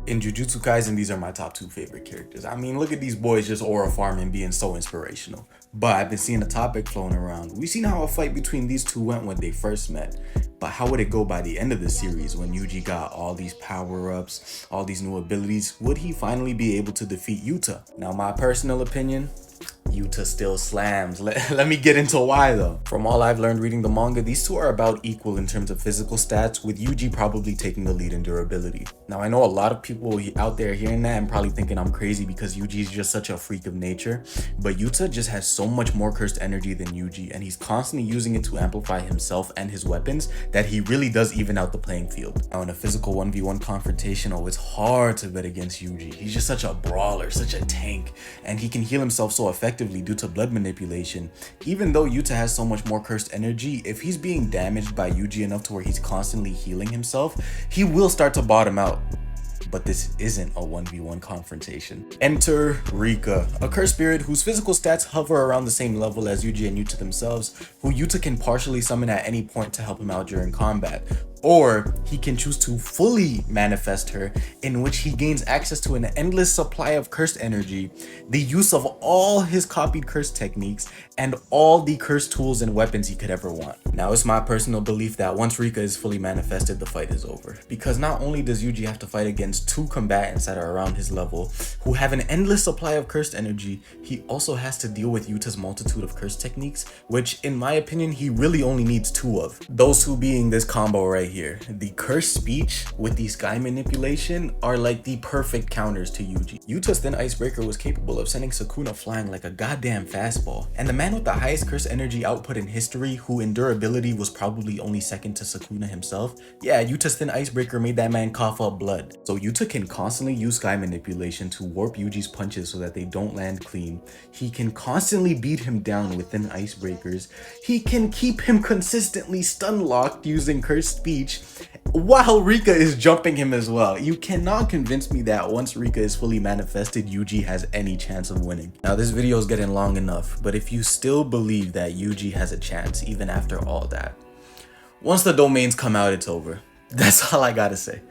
In Jujutsu Kaisen, these are my top two favorite characters. I mean, look at these boys just aura farming, being so inspirational. But I've been seeing a topic flown around. We've seen how a fight between these two went when they first met. But how would it go by the end of the series when Yuji got all these power-ups, all these new abilities? Would he finally be able to defeat Yuta? Now, my personal opinion, Yuta still slams. Let me get into why though. From all I've learned reading the manga, these two are about equal in terms of physical stats, with Yuji probably taking the lead in durability. Now I know a lot of people out there hearing that and probably thinking I'm crazy because Yuji is just such a freak of nature, but Yuta just has so much more cursed energy than Yuji, and he's constantly using it to amplify himself and his weapons that he really does even out the playing field. Now in a physical 1v1 confrontation, it's hard to bet against Yuji. He's just such a brawler, such a tank, and he can heal himself so effectively due to blood manipulation. Even though Yuta has so much more cursed energy, if he's being damaged by Yuji enough to where he's constantly healing himself, he will start to bottom out. But this isn't a 1v1 confrontation. Enter Rika, a cursed spirit whose physical stats hover around the same level as Yuji and Yuta themselves, who Yuta can partially summon at any point to help him out during combat. Or he can choose to fully manifest her, in which he gains access to an endless supply of cursed energy, the use of all his copied cursed techniques, and all the cursed tools and weapons he could ever want. Now it's my personal belief that once Rika is fully manifested, the fight is over. Because not only does Yuji have to fight against two combatants that are around his level, who have an endless supply of cursed energy, he also has to deal with Yuta's multitude of cursed techniques, which in my opinion, he really only needs two of. Those two being this combo right here. The cursed speech with the sky manipulation are like the perfect counters to Yuji. Yuta's thin icebreaker was capable of sending Sukuna flying like a goddamn fastball, and the man with the highest cursed energy output in history, who in durability was probably only second to Sukuna himself, yeah, Yuta's thin icebreaker made that man cough up blood. So Yuta can constantly use sky manipulation to warp Yuji's punches so that they don't land clean. He can constantly beat him down with thin icebreakers. He can keep him consistently stun locked using cursed speech, while Rika is jumping him as well. You cannot convince me that once Rika is fully manifested, Yuji has any chance of winning. Now this video is getting long enough, but if you still believe that Yuji has a chance even after all that, once the domains come out, it's over. That's all I gotta say.